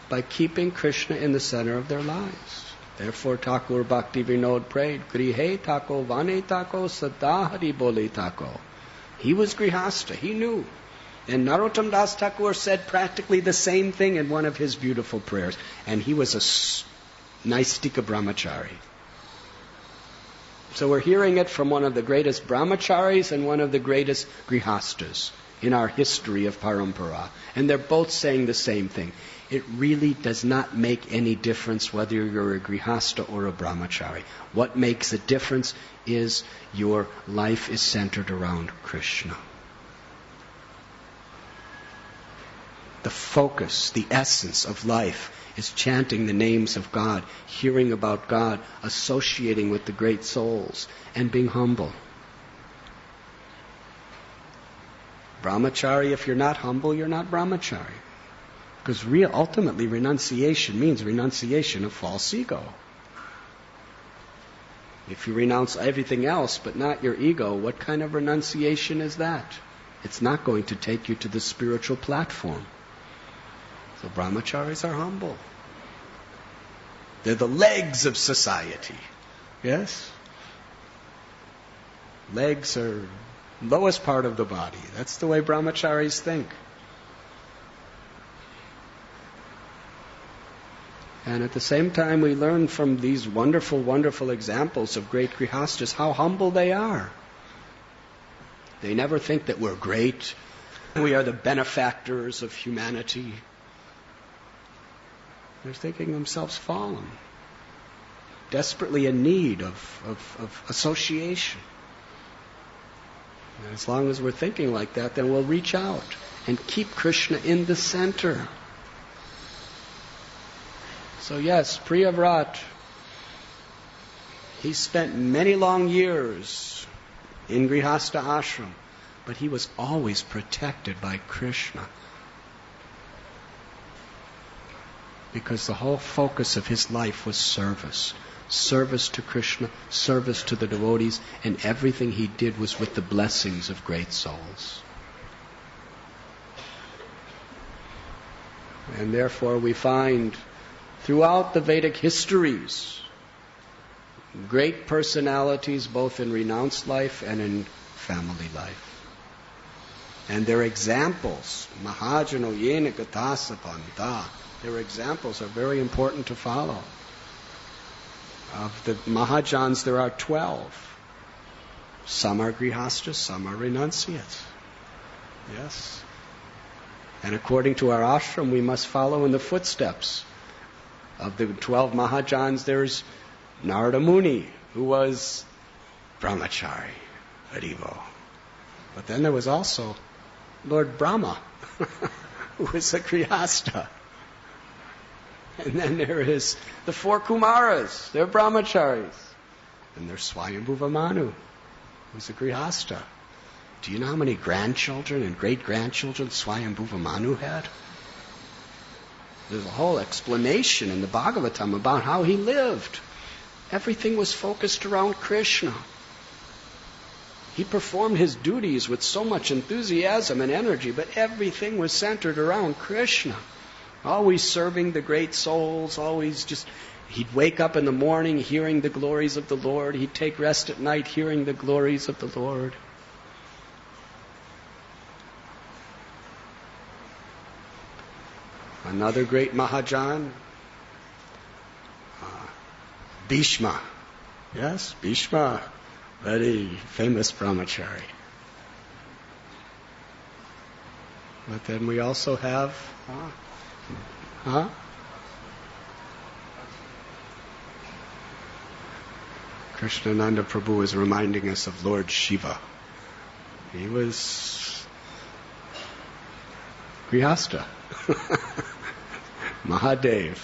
[SPEAKER 1] By keeping Krishna in the center of their lives. Therefore Thakur Bhakti Vinod prayed, Grihe Tako Vane Tako Sadahari Bole Tako. He was grihasta, he knew. And Narottam Das Thakur said practically the same thing in one of his beautiful prayers. And he was a naisthika-brahmacari. So we're hearing it from one of the greatest brahmacharis and one of the greatest grihastas in our history of parampara. And they're both saying the same thing. It really does not make any difference whether you're a grihasta or a brahmachari. What makes a difference is your life is centered around Krishna. The focus, the essence of life is chanting the names of God, hearing about God, associating with the great souls, and being humble. Brahmachari, if you're not humble, you're not brahmachari. Because ultimately renunciation means renunciation of false ego. If you renounce everything else but not your ego, what kind of renunciation is that? It's not going to take you to the spiritual platform. So brahmacharis are humble. They're the legs of society. Yes? Legs are lowest part of the body. That's the way brahmacharis think. And at the same time, we learn from these wonderful, wonderful examples of great grihastas how humble they are. They never think that we're great. We are the benefactors of humanity. They're thinking themselves fallen, desperately in need of association. And as long as we're thinking like that, then we'll reach out and keep Krishna in the center. So yes, Priyavrata, he spent many long years in Grihastha ashram, but he was always protected by Krishna. Because the whole focus of his life was service. Service to Krishna, service to the devotees, and everything he did was with the blessings of great souls. And therefore we find throughout the Vedic histories great personalities both in renounced life and in family life. And their examples, Mahajano Yena Gatasapanta, their examples are very important to follow. Of the Mahajans, there are 12. Some are grihastas, some are renunciates. Yes. And according to our ashram, we must follow in the footsteps. Of the 12 Mahajans, there's Narada Muni, who was brahmachari, Haribo. But then there was also Lord Brahma, who was a grihasta. And then there is the 4 Kumaras, they're brahmacharis. And there's Swayambhuva Manu, who's a grihasta. Do you know how many grandchildren and great-grandchildren Swayambhuva Manu had? There's a whole explanation in the Bhagavatam about how he lived. Everything was focused around Krishna. He performed his duties with so much enthusiasm and energy, but everything was centered around Krishna. Always serving the great souls, he'd wake up in the morning hearing the glories of the Lord. He'd take rest at night hearing the glories of the Lord. Another great Mahajan, Bhishma. Yes, Bhishma, very famous brahmachari. But then we also have Krishnananda Prabhu is reminding us of Lord Shiva. He was grihasta. Mahadev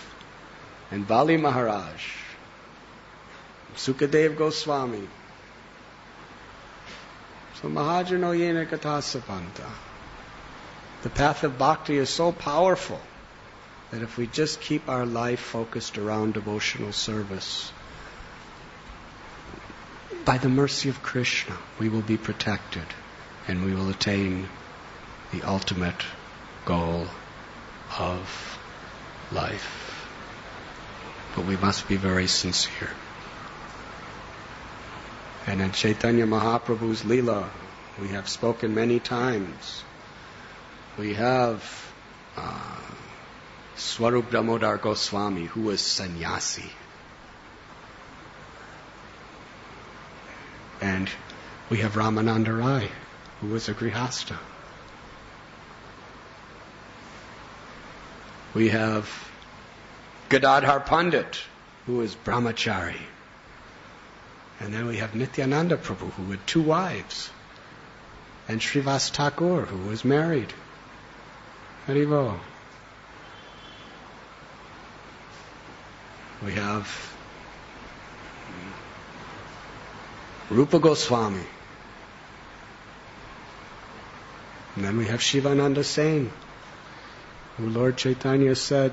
[SPEAKER 1] and Bali Maharaj, Sukadeva Gosvami. So Mahajano Yena Katasapanta. The path of bhakti is so powerful that if we just keep our life focused around devotional service, by the mercy of Krishna, we will be protected and we will attain the ultimate goal of life. But we must be very sincere. And in Chaitanya Mahaprabhu's Leela, we have spoken many times. We have Swarupa-vismrti Gosvami, who was sannyasi. And we have Ramananda Rai, who was a grihasta. We have Gadadhar Pandit, who was brahmachari. And then we have Nityananda Prabhu, who had 2 wives. And Srivas Thakur, who was married. Haribo. We have Rupa Goswami. And then we have Shivananda Sain, who Lord Chaitanya said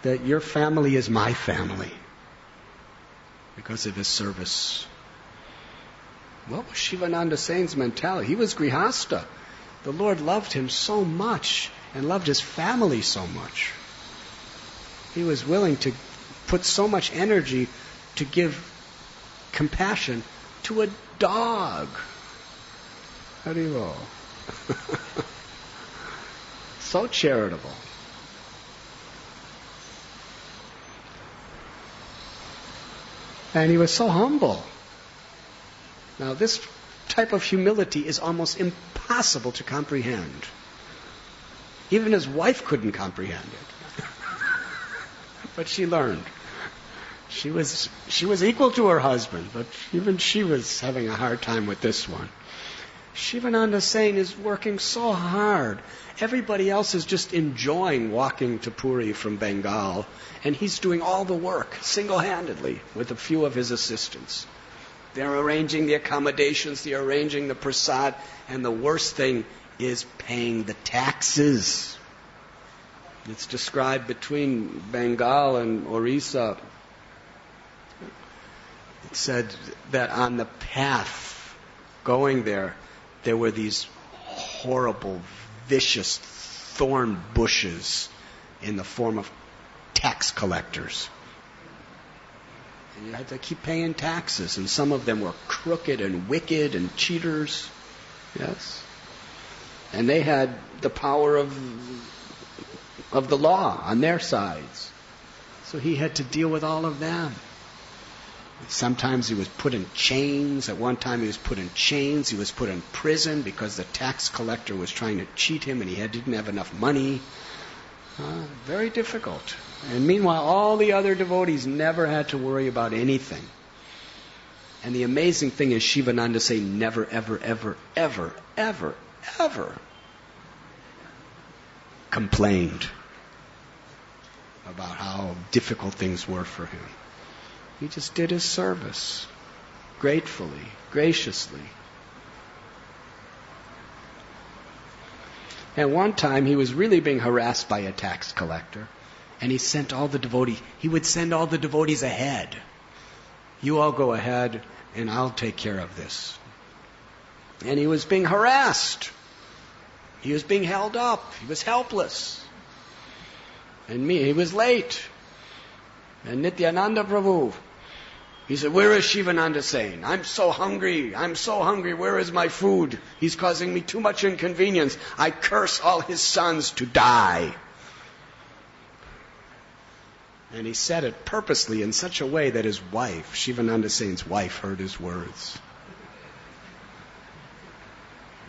[SPEAKER 1] that your family is my family because of his service. What was Shivananda Sain's mentality? He was grihasta. The Lord loved him so much and loved his family so much. He was willing to put so much energy to give compassion to a dog. Haribo. So charitable. And he was so humble. Now, this type of humility is almost impossible to comprehend. Even his wife couldn't comprehend it. But she learned. She was equal to her husband, but even she was having a hard time with this one. Shivananda Sain is working so hard. Everybody else is just enjoying walking to Puri from Bengal, and he's doing all the work single-handedly with a few of his assistants. They're arranging the accommodations, they're arranging the prasad, and the worst thing is paying the taxes. It's described between Bengal and Orissa. It said that on the path going there were these horrible, vicious thorn bushes in the form of tax collectors. And you had to keep paying taxes, and some of them were crooked and wicked and cheaters. Yes. And they had the power of the law on their sides. So he had to deal with all of them. Sometimes he was put in chains. At one time he was put in chains. He was put in prison because the tax collector was trying to cheat him and he didn't have enough money. Very difficult. And meanwhile, all the other devotees never had to worry about anything. And the amazing thing is Shivananda Sain never, ever, ever, ever, ever, ever complained about how difficult things were for him. He just did his service gratefully, graciously. And one time he was really being harassed by a tax collector, and he would send all the devotees ahead. You all go ahead and I'll take care of this. And he was being harassed. He was being held up. He was helpless. And he was late. And Nityananda Prabhu, he said, where is Shivananda Sain? I'm so hungry. Where is my food? He's causing me too much inconvenience. I curse all his sons to die. And he said it purposely in such a way that his wife, Shivananda Sain's wife, heard his words.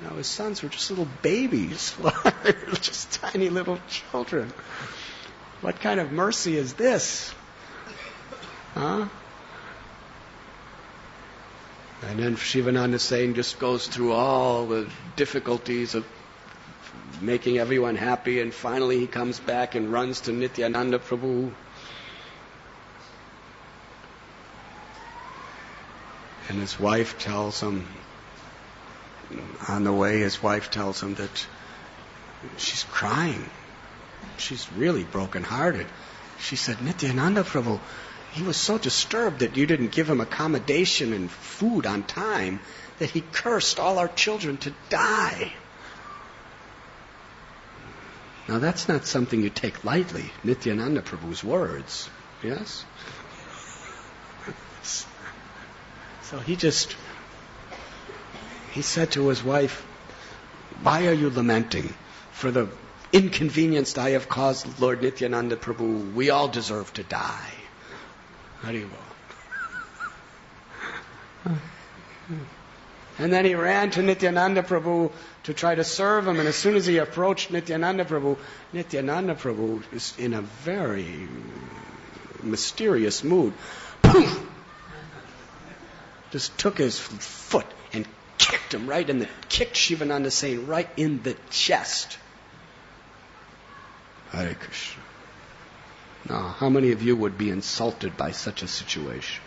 [SPEAKER 1] Now his sons were just little babies. They were just tiny little children. What kind of mercy is this? Huh? And then Shivananda Sain just goes through all the difficulties of making everyone happy, and finally he comes back and runs to Nityananda Prabhu. And his wife tells him, on the way, his wife tells him that she's crying. She's really brokenhearted. She said, Nityananda Prabhu, He was so disturbed that you didn't give him accommodation and food on time that he cursed all our children to die. Now that's not something you take lightly, Nityananda Prabhu's words. Yes? So he said to his wife, why are you lamenting? For the inconvenience I have caused Lord Nityananda Prabhu, we all deserve to die. Haribol. And then he ran to Nityananda Prabhu to try to serve him, and as soon as he approached Nityananda Prabhu is in a very mysterious mood. Poof! Just took his foot and kicked Shivananda Sain right in the chest. Hare Krishna. Now, how many of you would be insulted by such a situation?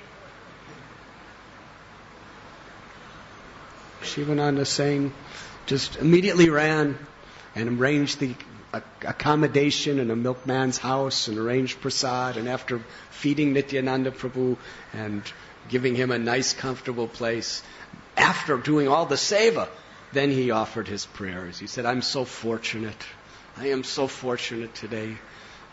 [SPEAKER 1] Shivananda Sain just immediately ran and arranged the accommodation in a milkman's house and arranged prasad, and after feeding Nityananda Prabhu and giving him a nice comfortable place, after doing all the seva, then he offered his prayers. He said, I am so fortunate today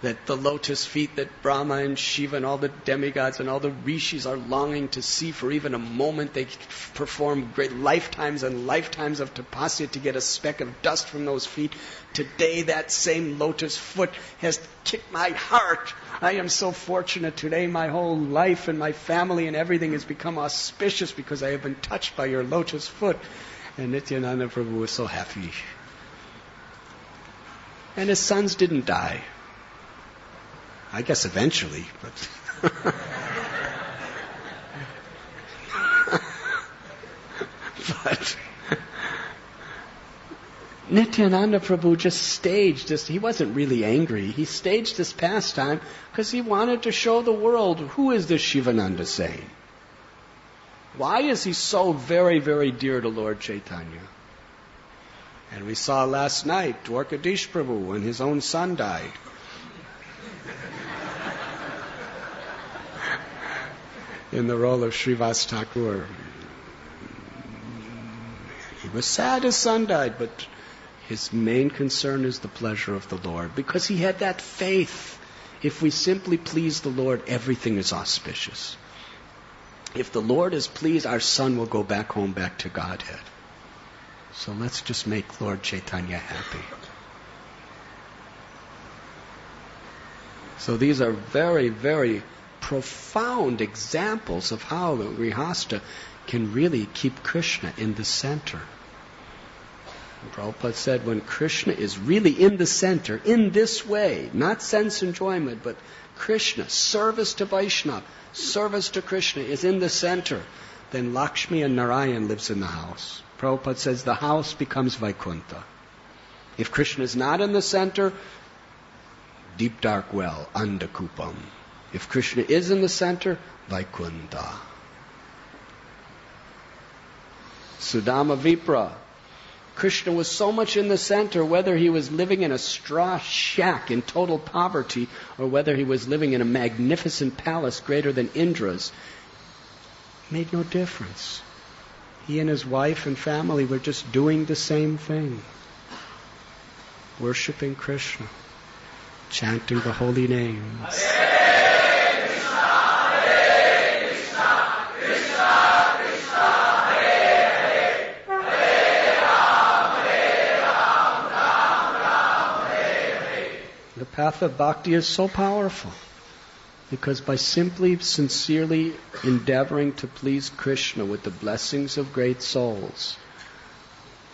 [SPEAKER 1] that the lotus feet that Brahma and Shiva and all the demigods and all the rishis are longing to see for even a moment. They perform great lifetimes and lifetimes of tapasya to get a speck of dust from those feet. Today that same lotus foot has kicked my heart. I am so fortunate today. My whole life and my family and everything has become auspicious because I have been touched by your lotus foot. And Nityananda Prabhu was so happy. And his sons didn't die. I guess eventually, but but Nityananda Prabhu just staged this. He wasn't really angry. He staged this pastime because he wanted to show the world, who is this Shivananda Sain? Why is he so very, very dear to Lord Chaitanya? And we saw last night Dwarkadish Prabhu when his own son died. In the role of Srivas Thakur. He was sad his son died, but his main concern is the pleasure of the Lord, because he had that faith. If we simply please the Lord, everything is auspicious. If the Lord is pleased, our son will go back home, back to Godhead. So let's just make Lord Chaitanya happy. So these are very, very profound examples of how the Grihastha can really keep Krishna in the center. And Prabhupada said when Krishna is really in the center, in this way, not sense enjoyment, but Krishna, service to Vaishnava, service to Krishna is in the center, then Lakshmi and Narayan lives in the house. Prabhupada says the house becomes Vaikuntha. If Krishna is not in the center, deep dark well, Andakupam. If Krishna is in the center, Vaikuntha. Sudama Vipra. Krishna was so much in the center, whether he was living in a straw shack in total poverty or whether he was living in a magnificent palace greater than Indra's, made no difference. He and his wife and family were just doing the same thing. Worshipping Krishna. Chanting the holy names. The path of bhakti is so powerful because by simply, sincerely endeavoring to please Krishna with the blessings of great souls,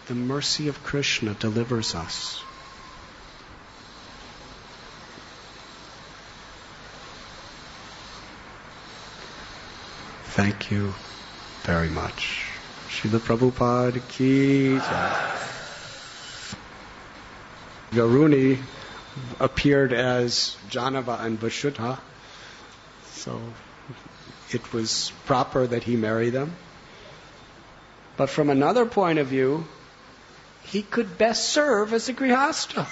[SPEAKER 1] the mercy of Krishna delivers us. Thank you very much. Srila Prabhupada ki jai. Garuni appeared as Janava and Vasudha, so it was proper that he marry them. But from another point of view, he could best serve as a grihastha.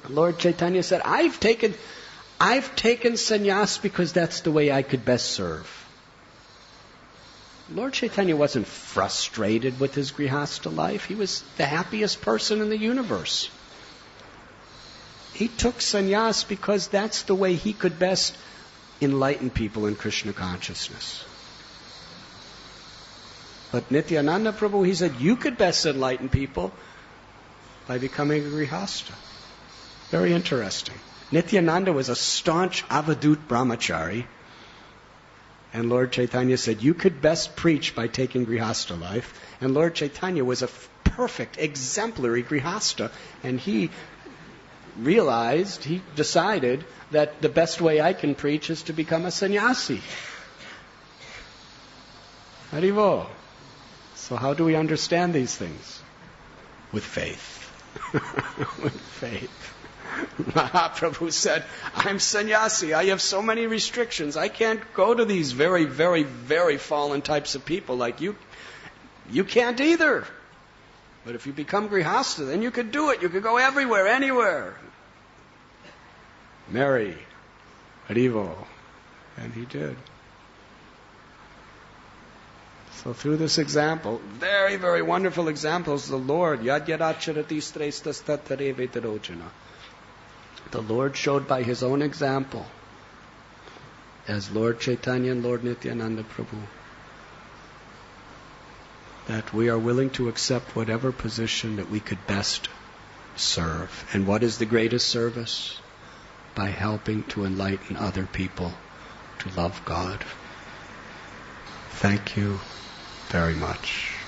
[SPEAKER 1] Lord Chaitanya said, I've taken I've taken sannyas because that's the way I could best serve. Lord Chaitanya wasn't frustrated with his grihastha life. He was the happiest person in the universe. He took sannyas because that's the way he could best enlighten people in Krishna consciousness. But Nityananda Prabhu, he said, you could best enlighten people by becoming a grihastha. Very interesting. Nityananda was a staunch avadut brahmachari. And Lord Chaitanya said, you could best preach by taking grihastha life. And Lord Chaitanya was a perfect, exemplary grihastha. And he decided that the best way I can preach is to become a sannyasi. Haribo. So how do we understand these things? With faith. With faith. Mahaprabhu said, I'm sannyasi. I have so many restrictions. I can't go to these very, very, very fallen types of people like you. You can't either. But if you become grihastha, then you could do it. You could go everywhere, anywhere. Mary, Haribo. And he did. So through this example, very, very wonderful examples, the Lord, yad yadacharati srestas tattare vetarojana. The Lord showed by His own example, as Lord Chaitanya and Lord Nityananda Prabhu, that we are willing to accept whatever position that we could best serve. And what is the greatest service? By helping to enlighten other people to love God. Thank you very much.